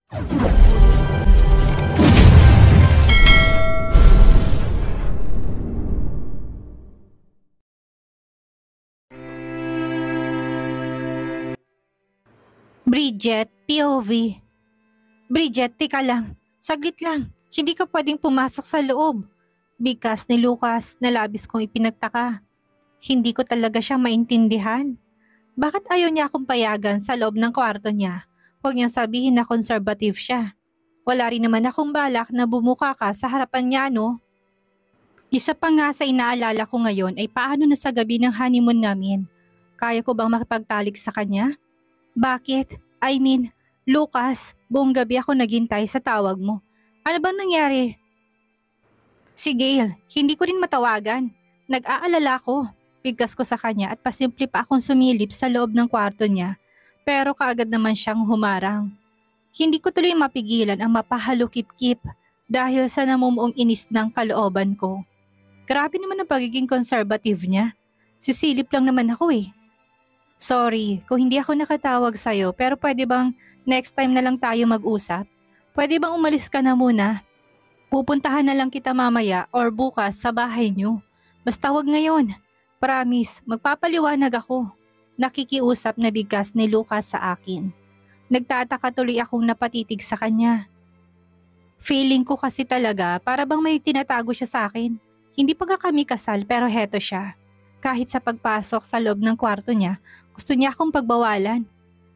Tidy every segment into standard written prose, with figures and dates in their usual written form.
Bridget, POV. Bridget, tika lang. Saglit lang. Hindi ka pwedeng pumasok sa loob. Bigkas ni Lucas na labis kong ipinagtaka. Hindi ko talaga siya maintindihan. Bakit ayaw niya akong payagan sa loob ng kwarto niya? Huwag niyang sabihin na conservative siya. Wala rin naman akong balak na bumuka ka sa harapan niya, no? Isa pa nga sa inaalala ko ngayon ay paano na sa gabi ng honeymoon namin. Kaya ko bang makipagtalik sa kanya? Bakit? I mean, Lucas, buong gabi ako naghintay sa tawag mo. Ano bang nangyari? Si Gail, hindi ko rin matawagan. Nag-aalala ko. Bigkas ko sa kanya at pasimple pa akong sumilip sa loob ng kwarto niya. Pero kaagad naman siyang humarang. Hindi ko tuloy mapigilan ang mapahalukip-kip dahil sa namumuong inis ng kalooban ko. Grabe naman ang pagiging conservative niya. Sisilip lang naman ako eh. Sorry kung hindi ako nakatawag sa'yo pero pwede bang next time na lang tayo mag-usap? Pwede bang umalis ka na muna? Pupuntahan na lang kita mamaya or bukas sa bahay niyo. Basta wag ngayon. Promise, magpapaliwanag ako. Nakikiusap na bigkas ni Lucas sa akin. Nagtataka tuloy akong napatitig sa kanya. Feeling ko kasi talaga para bang may tinatago siya sa akin. Hindi pa nga kami kasal pero heto siya. Kahit sa pagpasok sa loob ng kwarto niya, gusto niya akong pagbawalan.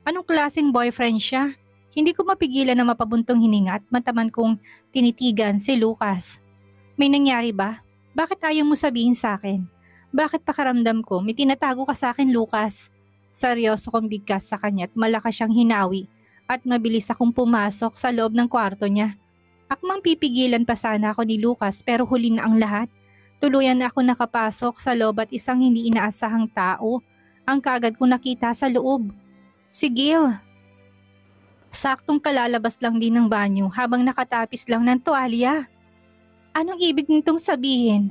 Anong klaseng boyfriend siya? Hindi ko mapigilan na mapabuntong hininga at mataman kong tinitigan si Lucas. May nangyari ba? Bakit ayaw mo sabihin sa akin? Bakit pakaramdam ko may tinatago ka sa akin, Lucas? Seryoso kong bigkas sa kanya at malakas siyang hinawi at mabilis akong pumasok sa loob ng kwarto niya. Akmang pipigilan pa sana ako ni Lucas pero huli na ang lahat. Tuluyan na ako nakapasok sa loob at isang hindi inaasahang tao ang kaagad kong nakita sa loob. Si Gail. Saktong kalalabas lang din ng banyo habang nakatapis lang ng tuwalya. Anong ibig nitong sabihin?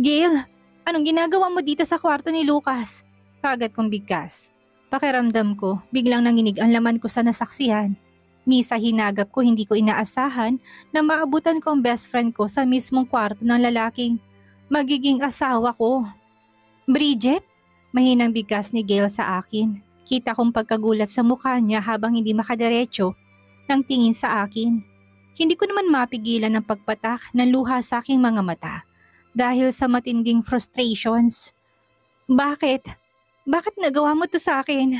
Gail, anong ginagawa mo dito sa kwarto ni Lucas? Kaagad kong bigkas. Pakiramdam ko, biglang nanginig ang laman ko sa nasaksihan. Ni sa hinagap ko hindi ko inaasahan na maabutan ko ang best friend ko sa mismong kwarto ng lalaking magiging asawa ko. Bridget? Mahinang bigkas ni Gail sa akin. Kita kong pagkagulat sa mukha niya habang hindi makadiretso ng tingin sa akin. Hindi ko naman mapigilan ang pagpatak ng luha sa aking mga mata dahil sa matinding frustrations. Bakit? Bakit nagawa mo to sa akin?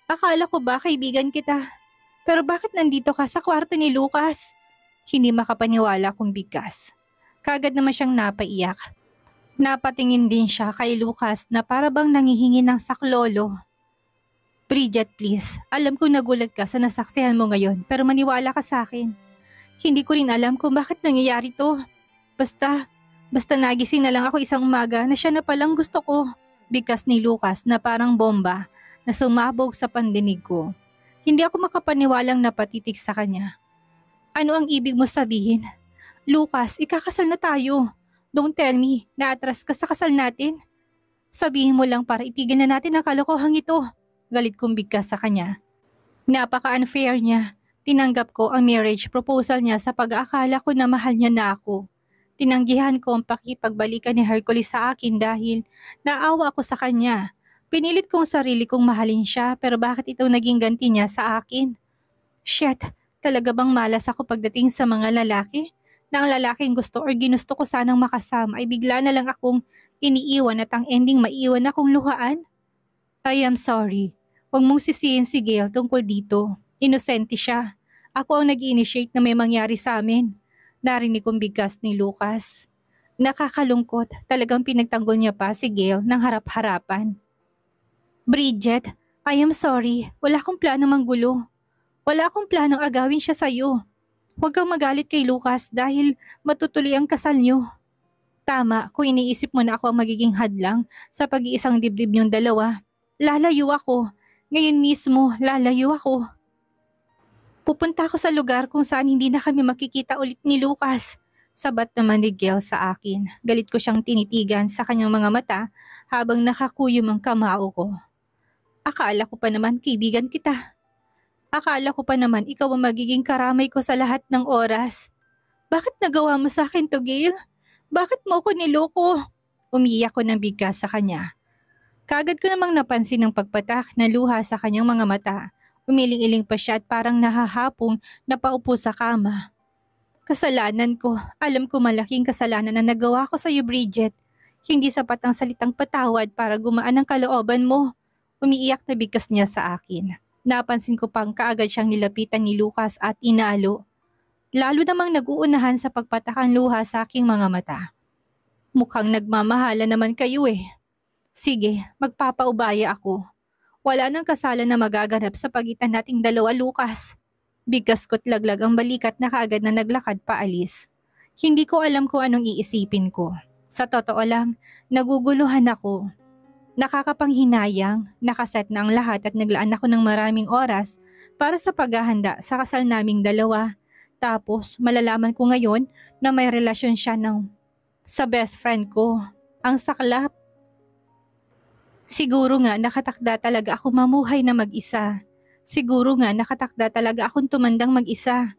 Akala ko ba kaibigan kita? Pero bakit nandito ka sa kwarto ni Lucas? Hindi makapaniwala kong bigkas. Kagad naman siyang napaiyak. Napatingin din siya kay Lucas na para bang nangihingi ng saklolo. Bridget, please. Alam ko nagulat ka sa nasaksihan mo ngayon pero maniwala ka sa akin. Hindi ko rin alam kung bakit nangyayari to. Basta nagising na lang ako isang umaga na siya na palang gusto ko. Bigkas ni Lucas na parang bomba na sumabog sa pandinig ko. Hindi ako makapaniwalang napatitig sa kanya. Ano ang ibig mo sabihin? Lucas, ikakasal na tayo. Don't tell me na atras ka sa kasal natin. Sabihin mo lang para itigil na natin ang kalokohang ito. Galit kong bigkas sa kanya. Napaka-unfair niya. Tinanggap ko ang marriage proposal niya sa pag-aakala ko na mahal niya na ako. Tinanggihan ko ang pakipagbalikan ni Hercules sa akin dahil naawa ako sa kanya. Pinilit kong sarili kong mahalin siya pero bakit ito naging ganti niya sa akin? Shit, talaga bang malas ako pagdating sa mga lalaki? Na ang lalaking gusto or ginusto ko sanang makasama ay bigla na lang akong iniiwan at ang ending maiwan akong luhaan? I am sorry. Huwag mong sisihin si Gail tungkol dito. Inosente siya. Ako ang nag-initiate na may mangyari sa amin. Narinig kong bigkas ni Lucas. Nakakalungkot, talagang pinagtanggol niya pa si Gail ng harap-harapan. Bridget, I am sorry. Wala akong plano manggulo. Wala akong planong agawin siya sa'yo. Huwag kang magalit kay Lucas dahil matutuloy ang kasal niyo. Tama, kung iniisip mo na ako ang magiging hadlang sa pag-iisang dibdib niyong dalawa, lalayo ako. Ngayon mismo, lalayo ako. Pupunta ako sa lugar kung saan hindi na kami makikita ulit ni Lucas. Sabat naman ni Gail sa akin. Galit ko siyang tinitigan sa kanyang mga mata habang nakakuyom ang kamao ko. Akala ko pa naman kaibigan kita. Akala ko pa naman ikaw ang magiging karamay ko sa lahat ng oras. Bakit nagawa mo sa akin to, Gail? Bakit mo ko niloko? Umiiyak ko ng bigkas sa kanya. Kaagad ko namang napansin ang pagpatak na luha sa kanyang mga mata. Umiling-iling pa siya at parang nahahapong napaupo sa kama. Kasalanan ko. Alam ko malaking kasalanan na nagawa ko sa iyo, Bridget. Hindi sapat ang salitang patawad para gumaan ang kalooban mo. Umiiyak na bigkas niya sa akin. Napansin ko pang kaagad siyang nilapitan ni Lucas at inalo. Lalo namang nag-uunahan sa pagpatakang luha sa aking mga mata. Mukhang nagmamahala naman kayo eh. Sige, magpapaubaya ako. Wala nang kasalan na magaganap sa pagitan nating dalawa, Lucas. Bigkas ko't laglag ang balikat na kaagad na naglakad paalis. Hindi ko alam kung anong iisipin ko. Sa totoo lang, naguguluhan ako. Nakakapanghinayang, nakaset na ang lahat at naglaan ako ng maraming oras para sa paghahanda sa kasal naming dalawa. Tapos malalaman ko ngayon na may relasyon siya sa best friend ko. Ang saklap. Siguro nga nakatakda talaga ako mamuhay na mag-isa. Siguro nga nakatakda talaga akong tumandang mag-isa.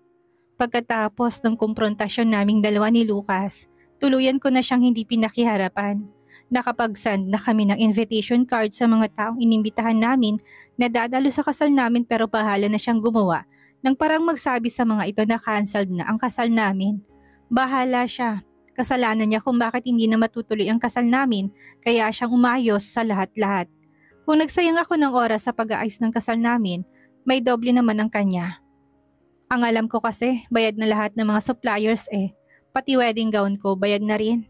Pagkatapos ng kumprontasyon naming dalawa ni Lucas, tuluyan ko na siyang hindi pinakiharapan. Nakapag-send na kami ng invitation card sa mga taong inimbitahan namin na dadalo sa kasal namin pero bahala na siyang gumawa nang parang magsabi sa mga ito na cancelled na ang kasal namin. Bahala siya. Kasalanan niya kung bakit hindi na matutuloy ang kasal namin kaya siyang umayos sa lahat-lahat. Kung nagsayang ako ng oras sa pag-aayos ng kasal namin, may doble naman ang kanya. Ang alam ko kasi, bayad na lahat ng mga suppliers eh. Pati wedding gown ko, bayad na rin.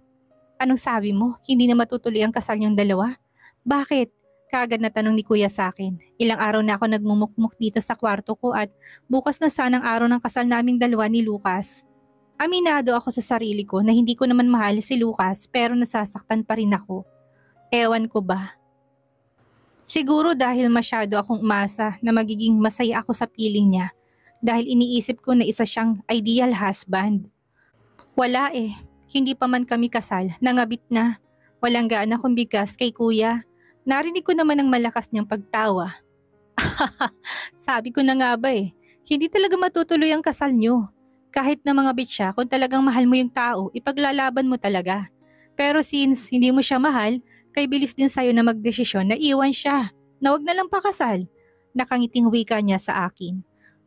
Anong sabi mo? Hindi na matutuloy ang kasal niyong dalawa? Bakit? Kaagad na tanong ni Kuya sa akin. Ilang araw na ako nagmumukmuk dito sa kwarto ko at bukas na sanang araw ng kasal naming dalawa ni Lucas. Aminado ako sa sarili ko na hindi ko naman mahal si Lucas pero nasasaktan pa rin ako. Ewan ko ba? Siguro dahil masyado akong umasa na magiging masaya ako sa piling niya dahil iniisip ko na isa siyang ideal husband. Wala eh, hindi pa man kami kasal, nangabit na. Walang gaan akong bigas kay Kuya. Narinig ko naman ang malakas niyang pagtawa. Sabi ko na nga ba eh, hindi talaga matutuloy ang kasal niyo. Kahit na mga bitch siya, kung talagang mahal mo yung tao, ipaglalaban mo talaga. Pero since hindi mo siya mahal, kay bilis din sa'yo na magdesisyon na iwan siya. Na wag na lang pakasal. Nakangiting wika niya sa akin.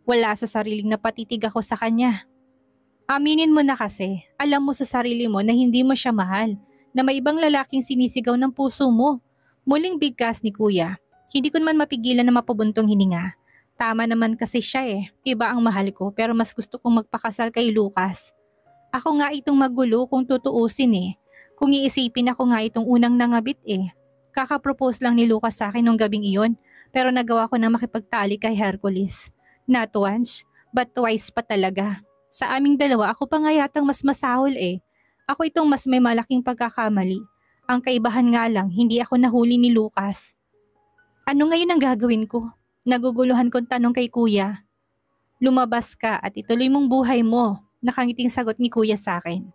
Wala sa sariling napatitig ako sa kanya. Aminin mo na kasi, alam mo sa sarili mo na hindi mo siya mahal, na may ibang lalaking sinisigaw ng puso mo. Muling bigkas ni Kuya. Hindi ko naman mapigilan na mapabuntong hininga. Tama naman kasi siya eh. Iba ang mahal ko pero mas gusto kong magpakasal kay Lucas. Ako nga itong magulo kung tutuusin eh. Kung iisipin ako nga itong unang nangabit eh. Kakapropose lang ni Lucas sa akin nung gabing iyon pero nagawa ko na makipagtali kay Hercules. Not once, but twice pa talaga. Sa aming dalawa ako pa nga yatang mas masahol eh. Ako itong mas may malaking pagkakamali. Ang kaibahan nga lang, hindi ako nahuli ni Lucas. Ano ngayon ang gagawin ko? Naguguluhan kong tanong kay Kuya. Lumabas ka at ituloy mong buhay mo, nakangiting sagot ni Kuya sa akin.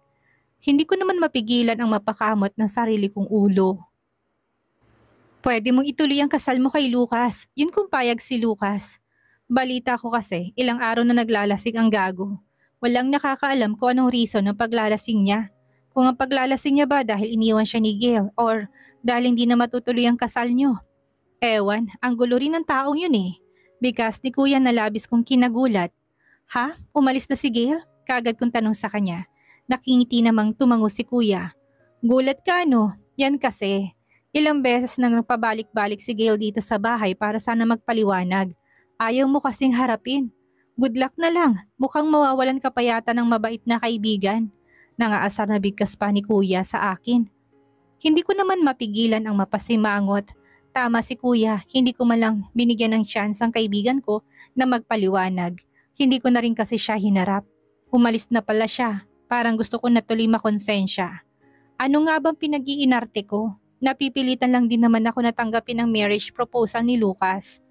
Hindi ko naman mapigilan ang mapakamot ng sarili kong ulo. Pwede mong ituloy ang kasal mo kay Lucas, yun kung payag si Lucas. Balita ko kasi, ilang araw na naglalasing ang gago. Walang nakakaalam kung anong reason ng paglalasing niya. Kung ang paglalasing niya ba dahil iniwan siya ni Gail or dahil hindi na matutuloy ang kasal niyo. Ewan, ang gulo rin ng taong yun eh. Bigas ni Kuya na labis kong kinagulat. Ha? Umalis na si Gail? Kaagad kong tanong sa kanya. Nakingiti namang tumango si Kuya. Gulat ka no? Yan kasi. Ilang beses nang pabalik-balik si Gail dito sa bahay para sana magpaliwanag. Ayaw mo kasing harapin. Good luck na lang. Mukhang mawawalan ka pa yata ng mabait na kaibigan. Nangaasar na bigkas pa ni Kuya sa akin. Hindi ko naman mapigilan ang mapasimangot. Tama si Kuya, hindi ko malang binigyan ng chance ang kaibigan ko na magpaliwanag. Hindi ko na rin kasi siya hinarap. Umalis na pala siya, parang gusto ko na tuloy makonsensya. Ano nga bang pinag-iinarte ko? Napipilitan lang din naman ako natanggapin ang marriage proposal ni Lucas.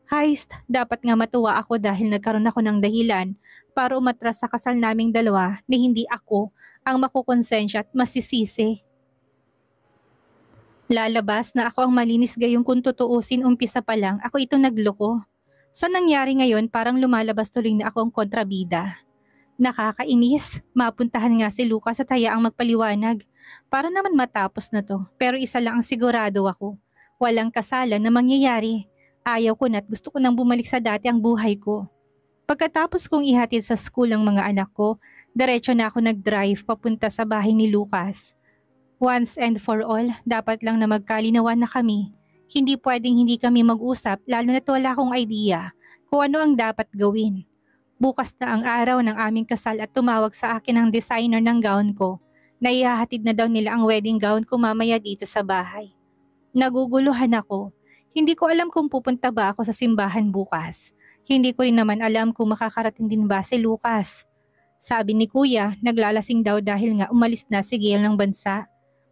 Heist, dapat nga matuwa ako dahil nagkaroon ako ng dahilan para umatras sa kasal naming dalawa na hindi ako ang makukonsensya at masisisi. Lalabas na ako ang malinis gayong kung tutuusin umpisa pa lang ako itong nagloko. Sa nangyari ngayon parang lumalabas tuloy na akong kontrabida. Nakakainis, mapuntahan nga si Lucas at hayaang magpaliwanag. Para naman matapos na to, pero isa lang ang sigurado ako. Walang kasalan na mangyayari. Ayaw ko na't gusto ko nang bumalik sa dati ang buhay ko. Pagkatapos kong ihatid sa school ang mga anak ko, diretso na ako nag-drive papunta sa bahay ni Lucas. Once and for all, dapat lang na magkalinawan na kami. Hindi pwedeng hindi kami mag-usap lalo na't wala akong idea kung ano ang dapat gawin. Bukas na ang araw ng aming kasal at tumawag sa akin ang designer ng gown ko na ihahatid na daw nila ang wedding gown ko mamaya dito sa bahay. Naguguluhan ako. Hindi ko alam kung pupunta ba ako sa simbahan bukas. Hindi ko rin naman alam kung makakarating din ba si Lucas. Sabi ni Kuya, naglalasing daw dahil nga umalis na si Gail ng bansa.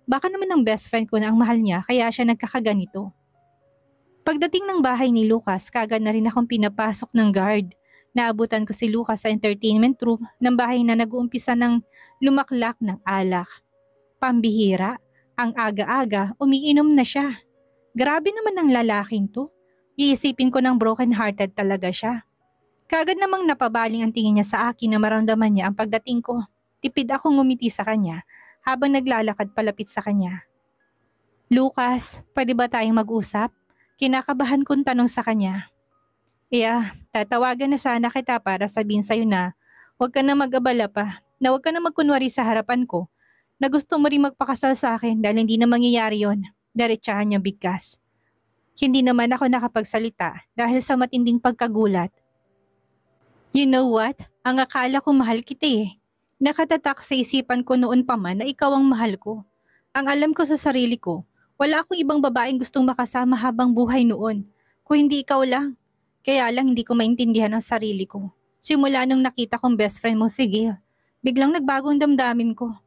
Baka naman ang best friend ko na ang mahal niya kaya siya nagkakaganito. Pagdating ng bahay ni Lucas, kagad na rin akong pinapasok ng guard. Naabutan ko si Lucas sa entertainment room ng bahay na nag-uumpisa ng lumaklak ng alak. Pambihira, ang aga-aga umiinom na siya. Grabe naman ang lalaking to. Iisipin ko ng broken-hearted talaga siya. Kagad namang napabaling ang tingin niya sa akin na maramdaman niya ang pagdating ko. Tipid akong ngumiti sa kanya habang naglalakad palapit sa kanya. Lucas, pwede ba tayong mag-usap? Kinakabahan kong tanong sa kanya. Tatawagan na sana kita para sabihin sa'yo na huwag ka na mag-abala pa, na huwag ka na magkunwari sa harapan ko, na gusto mo rin magpakasal sa akin dahil hindi na mangyayari yon. Diretsahan niya bigkas. Hindi naman ako nakapagsalita dahil sa matinding pagkagulat. You know what? Ang akala ko mahal kita eh. Nakatatak sa isipan ko noon pa man na ikaw ang mahal ko. Ang alam ko sa sarili ko, wala akong ibang babaeng gustong makasama habang buhay noon. Kung hindi ikaw lang. Kaya lang hindi ko maintindihan ang sarili ko. Simula nung nakita kong best friend mo si Gail, biglang nagbagong damdamin ko.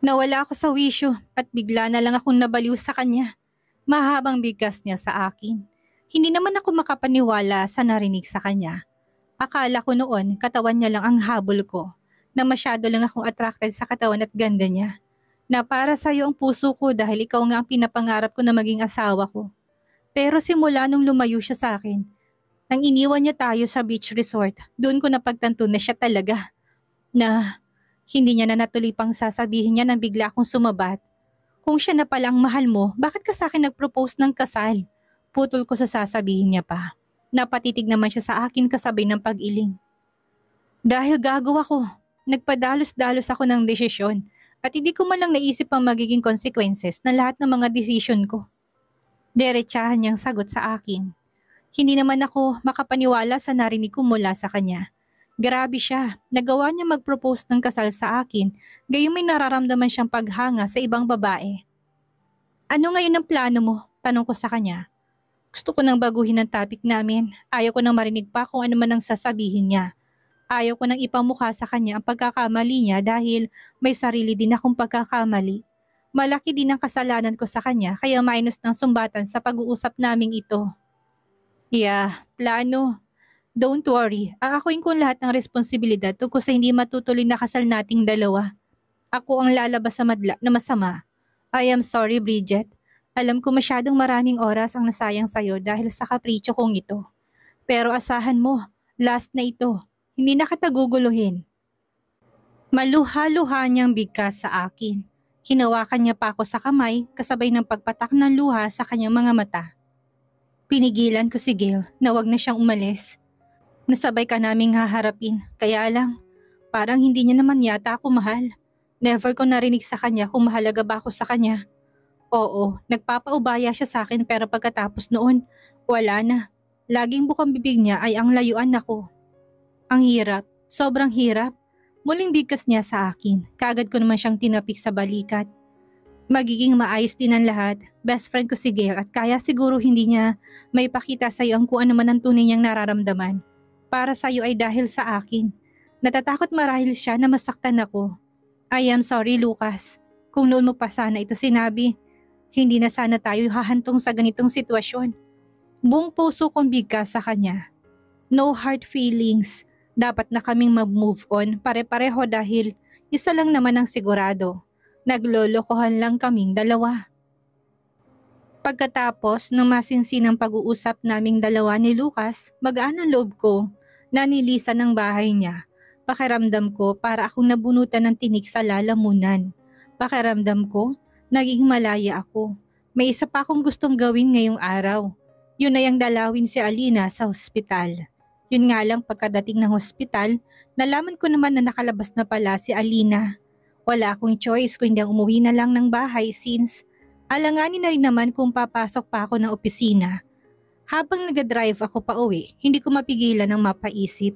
Nawala ako sa wisyo at bigla na lang akong nabaliw sa kanya. Mahabang bigkas niya sa akin. Hindi naman ako makapaniwala sa narinig sa kanya. Akala ko noon katawan niya lang ang habol ko, na masyado lang akong attracted sa katawan at ganda niya. Na para sa'yo ang puso ko dahil ikaw nga ang pinapangarap ko na maging asawa ko. Pero simula nung lumayo siya sa akin, nang iniwan niya tayo sa beach resort, doon ko napagtanto na siya talaga. Na hindi niya na natuloy pang sasabihin niya nang bigla akong sumabat. Kung siya na palang mahal mo, bakit ka sa akin nag-propose ng kasal? Putol ko sa sasabihin niya pa. Napatitig naman siya sa akin kasabay ng pag-iling. Dahil gago ako, nagpadalos-dalos ako ng desisyon at hindi ko man lang naisip ang magiging consequences na lahat ng mga desisyon ko. Diretsahan niyang sagot sa akin. Hindi naman ako makapaniwala sa narinig ko mula sa kanya. Grabe siya, nagawa niya mag-propose ng kasal sa akin, gayong may nararamdaman siyang paghanga sa ibang babae. Ano ngayon ang plano mo? Tanong ko sa kanya. Gusto ko nang baguhin ang topic namin. Ayaw ko nang marinig pa kung ano man ang sasabihin niya. Ayaw ko nang ipamukha sa kanya ang pagkakamali niya dahil may sarili din akong pagkakamali. Malaki din ang kasalanan ko sa kanya kaya minus ng sumbatan sa pag-uusap naming ito. Plano. Don't worry, aakuin ko lahat ng responsibilidad tungkol sa hindi matutuloy na kasal nating dalawa. Ako ang lalabas sa madla na masama. I am sorry, Bridget. Alam ko masyadong maraming oras ang nasayang sayo dahil sa kapritsyo kong ito. Pero asahan mo, last na ito. Hindi na kita guguluhin. Maluha-luha niyang bigkas sa akin. Hinawakan niya pa ako sa kamay kasabay ng pagpatak ng luha sa kanyang mga mata. Pinigilan ko si Gail na wag na siyang umalis. Nasabay ka naming haharapin, kaya lang, parang hindi niya naman yata ako mahal. Never ko narinig sa kanya kung mahalaga ba ako sa kanya. Oo, nagpapaubaya siya sa akin pero pagkatapos noon, wala na. Laging bukang bibig niya ay ang layuan ako. Ang hirap, sobrang hirap. Muling bigkas niya sa akin, kaagad ko naman siyang tinapik sa balikat. Magiging maayos din ang lahat, best friend ko si Gail at kaya siguro hindi niya may pakita sa iyo ang kung ano man ang tunay niyang nararamdaman. Para sa iyo ay dahil sa akin. Natatakot marahil siya na masaktan ako. I am sorry, Lucas. Kung noon mo pa sana ito sinabi, hindi na sana tayo hahantong sa ganitong sitwasyon. Buong puso kong bigkas sa kanya. No hard feelings. Dapat na kaming mag-move on pare-pareho dahil isa lang naman ang sigurado. Naglolokohan lang kaming dalawa. Pagkatapos ng masinsinang pag-uusap naming dalawa ni Lucas, magaan ang loob ko na nilisan ng bahay niya. Pakiramdam ko para akong nabunutan ng tinik sa lalamunan. Pakiramdam ko, naging malaya ako. May isa pa akong gustong gawin ngayong araw. Yun ay ang dalawin si Alina sa ospital. Yun nga lang pagkadating ng ospital, nalaman ko naman na nakalabas na pala si Alina. Wala akong choice kundi ang umuwi na lang ng bahay since alanganin na rin naman kung papasok pa ako ng opisina. Habang nag-drive ako pa uwi, hindi ko mapigilan ng mapaisip.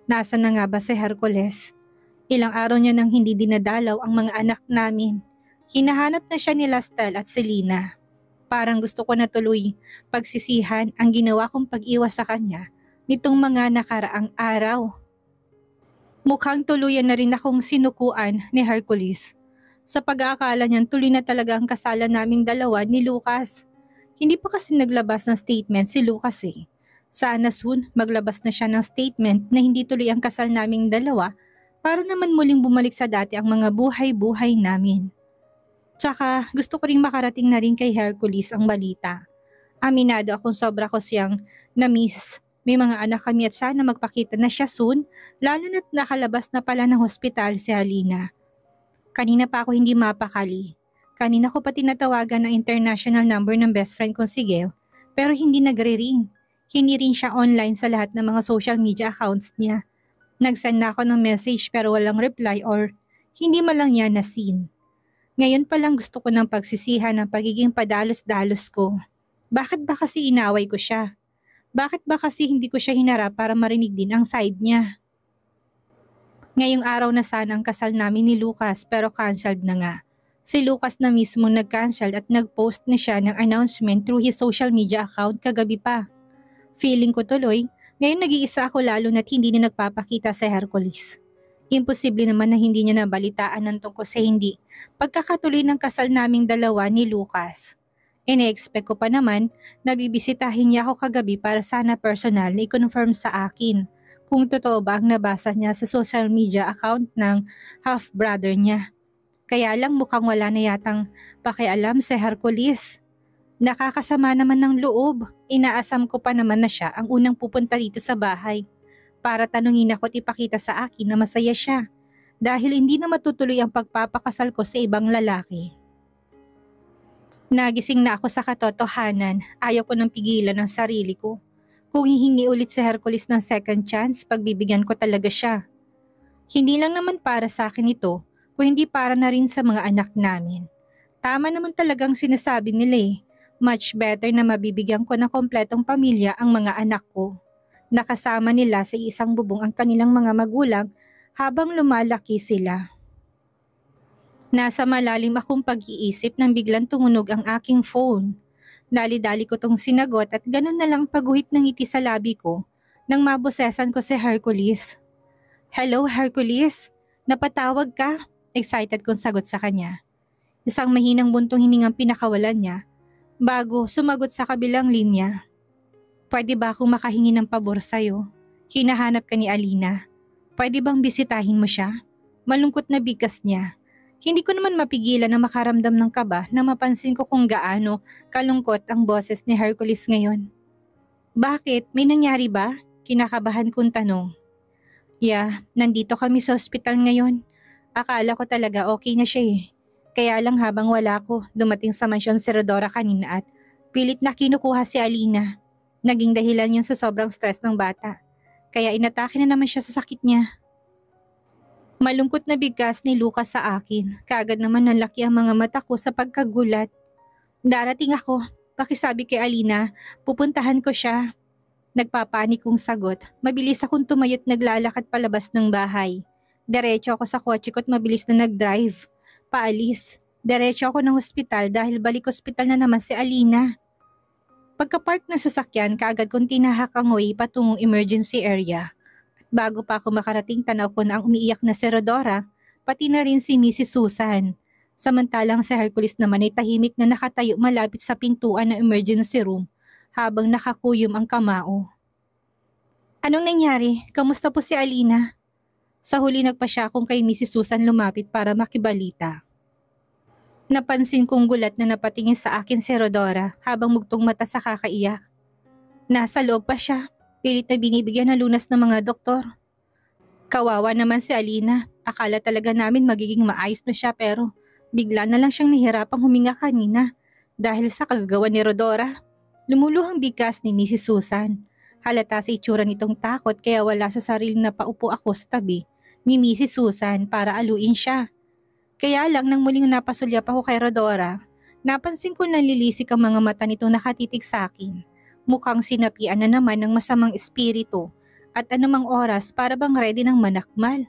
Nasaan na nga ba si Hercules? Ilang araw niya nang hindi dinadalaw ang mga anak namin. Hinahanap na siya ni Lastel at Selena. Parang gusto ko na tuloy pagsisihan ang ginawa kong pag-iwas sa kanya nitong mga nakaraang araw. Mukhang tuluyan na rin akong sinukuan ni Hercules. Sa pag-aakala niyan tuloy na talaga ang kasalan naming dalawa ni Lucas. Hindi pa kasi naglabas ng statement si Lucas eh. Sana soon maglabas na siya ng statement na hindi tuloy ang kasal naming dalawa para naman muling bumalik sa dati ang mga buhay-buhay namin. Tsaka gusto ko ring makarating na rin kay Hercules ang balita. Aminado akong sobra ko siyang na-miss. May mga anak kami at sana magpakita na siya soon, lalo na't nakalabas na pala ng hospital si Alina. Kanina pa ako hindi mapakali. Kanina ko pa tinatawagan ng international number ng best friend kong si Gail, pero hindi nagre-ring. Hindi rin siya online sa lahat ng mga social media accounts niya. Nag-send na ako ng message pero walang reply or hindi man lang niya na-seen. Ngayon pa lang gusto ko ng pagsisihan ng pagiging padalos-dalos ko. Bakit ba kasi inaway ko siya? Bakit ba kasi hindi ko siya hinarap para marinig din ang side niya? Ngayong araw na sana ang kasal namin ni Lucas pero cancelled na nga. Si Lucas na mismo nag-cancel at nag-post na siya ng announcement through his social media account kagabi pa. Feeling ko tuloy, ngayon nag-iisa ako lalo na't hindi na nagpapakita sa Hercules. Imposible naman na hindi niya nabalitaan ng tungkol sa hindi pagkakatuloy ng kasal naming dalawa ni Lucas. Ine-expect ko pa naman na bibisitahin niya ako kagabi para sana personal na i-confirm sa akin kung totoo ba ang nabasa niya sa social media account ng half-brother niya. Kaya lang mukhang wala na yatang pakialam si Hercules. Nakakasama naman ng loob. Inaasam ko pa naman na siya ang unang pupunta dito sa bahay para tanungin ako at ipakita sa akin na masaya siya dahil hindi na matutuloy ang pagpapakasal ko sa ibang lalaki. Nagising na ako sa katotohanan, ayaw ko nang pigilan ang sarili ko. Kung hihingi ulit si Hercules ng second chance, pagbibigyan ko talaga siya. Hindi lang naman para sa akin ito, kung hindi para na rin sa mga anak namin. Tama naman talagang sinasabi nila eh, much better na mabibigyan ko ng kompletong pamilya ang mga anak ko. Nakasama nila sa isang bubong ang kanilang mga magulang habang lumalaki sila. Nasa malalim akong pag-iisip nang biglang tumunog ang aking phone. Dali-dali ko tong sinagot at ganun na lang pagguhit ng ngiti sa labi ko nang mabosesan ko si Hercules. Hello Hercules, napatawag ka? Excited kong sagot sa kanya. Isang mahinang buntong hiningang pinakawalan niya bago sumagot sa kabilang linya. Pwede ba akong makahingi ng pabor sa'yo? Hinahanap ka ni Alina. Pwede bang bisitahin mo siya? Malungkot na bigkas niya. Hindi ko naman mapigilan na makaramdam ng kaba na mapansin ko kung gaano kalungkot ang boses ni Hercules ngayon. Bakit? May nangyari ba? Kinakabahan kong tanong. Yeah, nandito kami sa ospital ngayon. Akala ko talaga okay na siya eh. Kaya lang habang wala ko, dumating sa mansyon si Rodora kanina at pilit na kinukuha si Alina. Naging dahilan yun sa sobrang stress ng bata. Kaya inatake na naman siya sa sakit niya. Malungkot na bigkas ni Lucas sa akin. Kaagad naman nanlaki ang mga mata ko sa pagkagulat. Darating ako. Pakisabi kay Alina, pupuntahan ko siya. Nagpapanik kong sagot. Mabilis akong tumayot naglalakad palabas ng bahay. Diretso ako sa kotse ko at mabilis na nag-drive. Paalis. Diretso ako ng ospital dahil balik ospital na naman si Alina. Pagka-park ng sasakyan, kaagad kong tinahak ang way patungong emergency area. Bago pa ako makarating tanaw ko na ang umiiyak na si Rodora, pati na rin si Mrs. Susan. Samantalang si Hercules naman ay tahimik na nakatayo malapit sa pintuan ng emergency room habang nakakuyom ang kamao. Anong nangyari? Kamusta po si Alina? Sa huli nagpa siya akong kay Mrs. Susan lumapit para makibalita. Napansin kong gulat na napatingin sa akin si Rodora habang mugtong mata sa kakaiyak. Nasa loob pa siya, pilit na binibigyan ng lunas ng mga doktor. Kawawa naman si Alina, akala talaga namin magiging maayos na siya pero bigla na lang siyang nahirapang huminga kanina dahil sa kagagawa ni Rodora. Lumuluhang bigkas ni Mrs. Susan. Halata sa itsura nitong takot kaya wala sa sarili na paupo ako sa tabi ni Mrs. Susan para aluin siya. Kaya lang nang muling napasulyap ako kay Rodora, napansin ko nalilisik ang mga mata nito nakatitig sa akin. Mukhang sinapian na naman ng masamang espiritu at anumang oras para bang ready ng manakmal.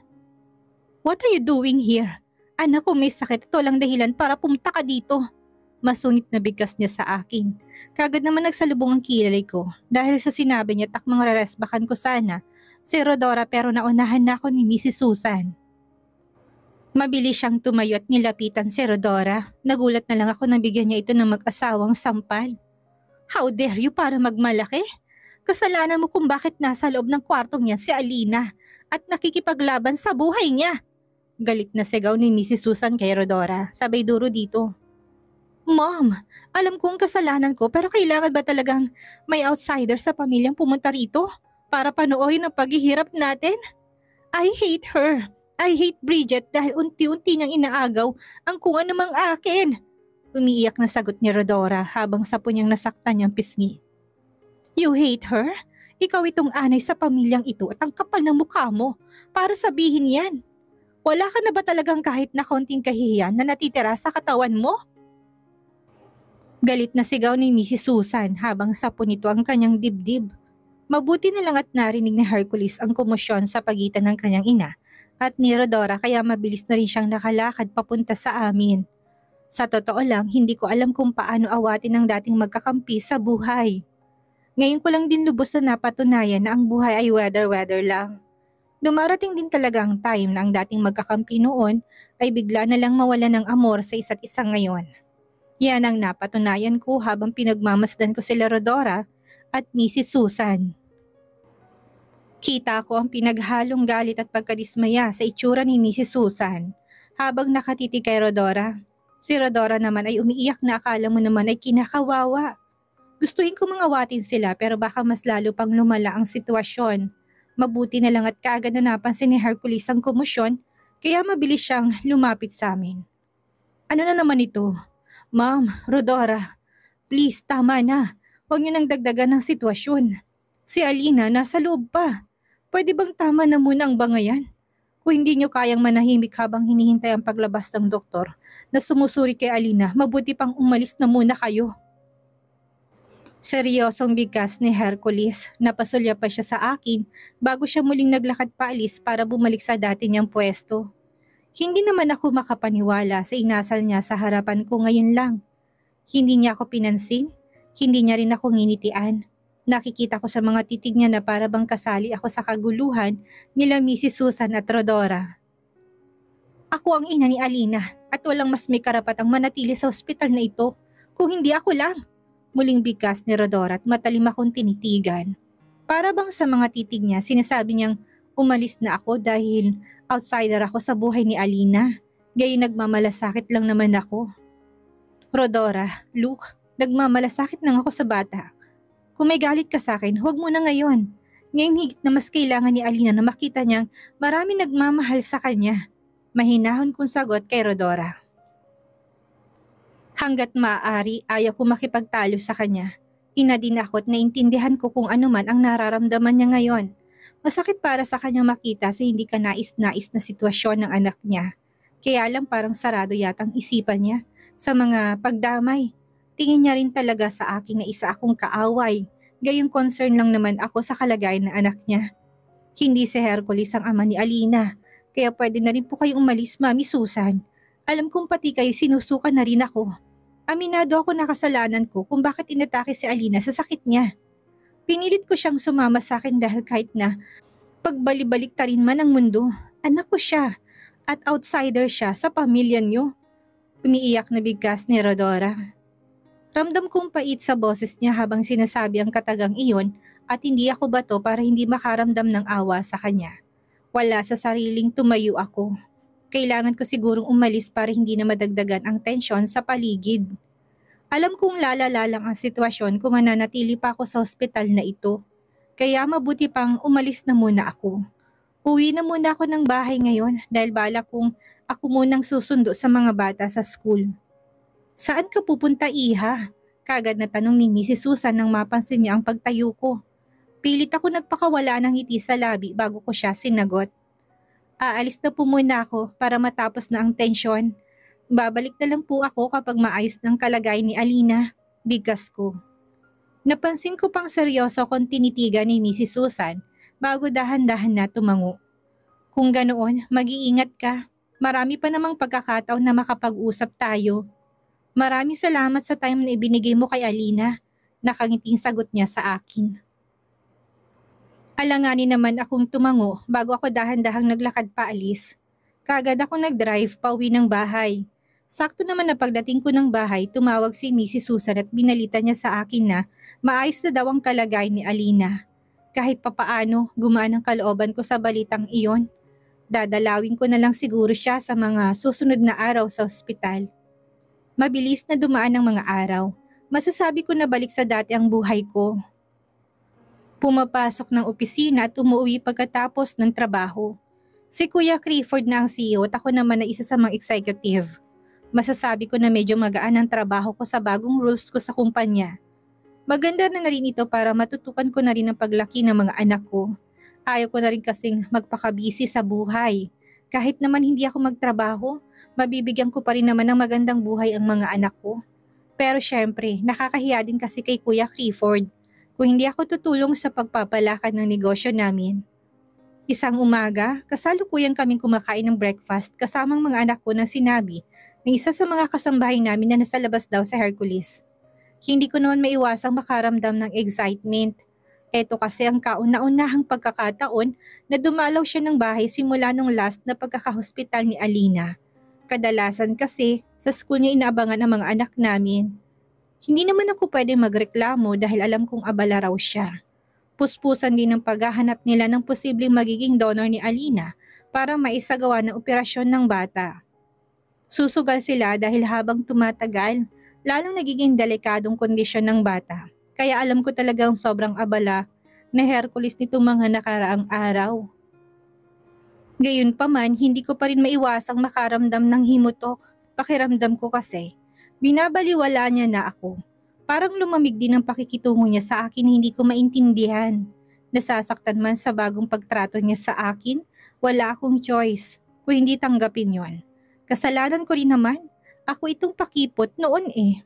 What are you doing here? Anak ko may sakit, ito lang dahilan para pumunta ka dito. Masungit na bigkas niya sa akin. Kagad naman nagsalubong ang kilay ko dahil sa sinabi niya takmang reresbakan ko sana si Rodora pero naunahan na ako ni Mrs. Susan. Mabilis siyang tumayo at nilapitan si Rodora. Nagulat na lang ako nang bigyan niya ito ng mag-asawang sampal. How dare you para magmalaki? Kasalanan mo kung bakit nasa loob ng kwartong niya si Alina at nakikipaglaban sa buhay niya. Galit na sigaw ni Mrs. Susan kay Rodora, sabay duro dito. Mom, alam kong kasalanan ko pero kailangan ba talagang may outsider sa pamilyang pumunta rito para panoorin ang paghihirap natin? I hate her. I hate Bridget dahil unti-unti niyang inaagaw ang kung anumang akin. Umiiyak na sagot ni Rodora habang sapo niyang nasaktan niyang pisngi. You hate her? Ikaw itong anay sa pamilyang ito at ang kapal ng mukha mo para sabihin yan. Wala ka na ba talagang kahit na konting kahihiyan na natitira sa katawan mo? Galit na sigaw ni Mrs. Susan habang sapo nito ang kanyang dibdib. Mabuti na lang at narinig ni Hercules ang komosyon sa pagitan ng kanyang ina at ni Rodora kaya mabilis na rin siyang nakalakad papunta sa amin. Sa totoo lang, hindi ko alam kung paano awatin ang dating magkakampi sa buhay. Ngayon ko lang din lubos na napatunayan na ang buhay ay weather-weather lang. Dumarating din talaga ang time na ang dating magkakampi noon ay bigla na lang mawala ng amor sa isa't isa ngayon. Yan ang napatunayan ko habang pinagmamasdan ko sila Rodora at Mrs. Susan. Kita ko ang pinaghalong galit at pagkadismaya sa itsura ni Mrs. Susan habang nakatitig kay Rodora. Si Rodora naman ay umiiyak na akala mo naman ay kinakawawa. Gustuhin ko mangawatin sila pero baka mas lalo pang lumala ang sitwasyon. Mabuti na lang at kaagad na napansin ni Hercules ang komosyon kaya mabilis siyang lumapit sa amin. Ano na naman ito? Ma'am, Rodora, please tama na. Huwag niyo nang dagdagan ng sitwasyon. Si Alina nasa loob pa. Pwede bang tama na muna ang bangayan? Kung hindi niyo kayang manahimik habang hinihintay ang paglabas ng doktor na sumusuri kay Alina, mabuti pang umalis na muna kayo. Seryosong bigkas ni Hercules, napasulya pa siya sa akin bago siya muling naglakad paalis para bumalik sa dati niyang pwesto. Hindi naman ako makapaniwala sa inasal niya sa harapan ko ngayon lang. Hindi niya ako pinansin, hindi niya rin ako nginitian. Nakikita ko sa mga titig niya na para bang kasali ako sa kaguluhan nila Mrs. Susan at Rodora. Ako ang ina ni Alina at walang mas may karapatang manatili sa ospital na ito kung hindi ako lang. Muling bigkas ni Rodora at matalim akong tinitigan. Para bang sa mga titig niya sinasabi niyang umalis na ako dahil outsider ako sa buhay ni Alina. Gayon nagmamalasakit lang naman ako. Rodora, Luke, nagmamalasakit lang ako sa bata. Kung may galit ka sa akin, huwag mo na ngayon. Ngayon higit na mas kailangan ni Alina na makita niyang marami nagmamahal sa kanya. Mahinahon kong sagot kay Rodora. Hanggat maaari, ayaw ko makipagtalo sa kanya. Ina din ako at naintindihan ko kung ano man ang nararamdaman niya ngayon. Masakit para sa kanya makita sa hindi ka nais-nais na sitwasyon ng anak niya. Kaya lang parang sarado yatang isipan niya sa mga pagdamay. Tingin niya rin talaga sa akin na isa akong kaaway. Gayong concern lang naman ako sa kalagayan ng anak niya. Hindi si Hercules ang ama ni Alina. Kaya pwede na rin po kayong umalis, Mami Susan. Alam kong pati kayo sinusukan na rin ako. Aminado ako na kasalanan ko kung bakit inatake si Alina sa sakit niya. Pinilit ko siyang sumama sa akin dahil kahit na pagbalibalik ta rin man ang mundo, anak ko siya at outsider siya sa pamilya niyo. Umiiyak na bigkas ni Rodora. Ramdam kong pait sa boses niya habang sinasabi ang katagang iyon at hindi ako bato para hindi makaramdam ng awa sa kanya. Wala sa sariling tumayo ako. Kailangan ko sigurong umalis para hindi na madagdagan ang tensyon sa paligid. Alam kong lalala lang ang sitwasyon kung mananatili pa ako sa ospital na ito. Kaya mabuti pang umalis na muna ako. Uwi na muna ako ng bahay ngayon dahil balak kong ako munang susundo sa mga bata sa school. Saan ka pupunta, Iha? Kagad na tanong ni Mrs. Susan nang mapansin niya ang pagtayo ko. Pilit ako nagpakawala ng ngiti sa labi bago ko siya sinagot. Aalis na po muna ako para matapos na ang tensyon. Babalik na lang po ako kapag maayos ng kalagayan ni Alina. Bigkas ko. Napansin ko pang seryoso kong tinitigan ni Mrs. Susan bago dahan-dahan na tumango. Kung ganoon, mag-iingat ka. Marami pa namang pagkakataon na makapag-usap tayo. Maraming salamat sa time na ibinigay mo kay Alina. Nakangiting sagot niya sa akin. Alanganin naman akong tumango bago ako dahan-dahang naglakad paalis. Kaagad ako nag-drive pauwi ng bahay. Sakto naman na pagdating ko ng bahay, tumawag si Mrs. Susan at binalita niya sa akin na maayos na daw ang kalagayan ni Alina. Kahit papaano, gumaan ang kalooban ko sa balitang iyon. Dadalawin ko na lang siguro siya sa mga susunod na araw sa ospital. Mabilis na dumaan ang mga araw. Masasabi ko na balik sa dati ang buhay ko. Pumapasok ng opisina at umuwi pagkatapos ng trabaho. Si Kuya Clifford na ang CEO at ako naman na isa sa mga executive. Masasabi ko na medyo magaan ang trabaho ko sa bagong rules ko sa kumpanya. Maganda na rin ito para matutukan ko na rin ang paglaki ng mga anak ko. Ayaw ko na rin kasing magpakabisi sa buhay. Kahit naman hindi ako magtrabaho, mabibigyan ko pa rin naman ng magandang buhay ang mga anak ko. Pero syempre, nakakahiya din kasi kay Kuya Clifford kung hindi ako tutulong sa pagpapalakad ng negosyo namin. Isang umaga, kasalukuyang kaming kumakain ng breakfast kasamang mga anak ko nang sinabi na isa sa mga kasambahay namin na nasa labas daw sa Hercules. Hindi ko naman maiwasang makaramdam ng excitement. Eto kasi ang kauna-unahang pagkakataon na dumalaw siya ng bahay simula nung last na pagkakahospital ni Alina. Kadalasan kasi sa school niya inaabangan ang mga anak namin. Hindi naman ako pwede magreklamo dahil alam kong abala raw siya. Puspusan din ang paghahanap nila ng posibleng magiging donor ni Alina para maisagawa ng operasyon ng bata. Susugal sila dahil habang tumatagal, lalong nagiging delikadong kondisyon ng bata. Kaya alam ko talagang sobrang abala na Hercules nito mga nakaraang araw. Gayunpaman, hindi ko pa rin maiwasang makaramdam ng himutok. Pakiramdam ko kasi, binabaliwala niya na ako. Parang lumamig din ang pakikitungo niya sa akin na hindi ko maintindihan. Nasasaktan man sa bagong pagtrato niya sa akin, wala akong choice kung hindi tanggapin yon. Kasalanan ko rin naman, ako itong pakipot noon eh.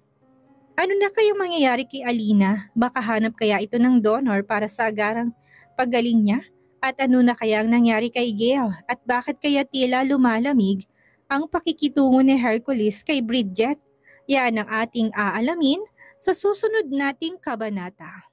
Ano na kaya mangyayari kay Alina? Baka hanap kaya ito ng donor para sa agarang paggaling niya? At ano na kaya ang nangyari kay Gail? At bakit kaya tila lumalamig ang pakikitungo ni Hercules kay Bridget? Yan ang ating aalamin sa susunod nating kabanata.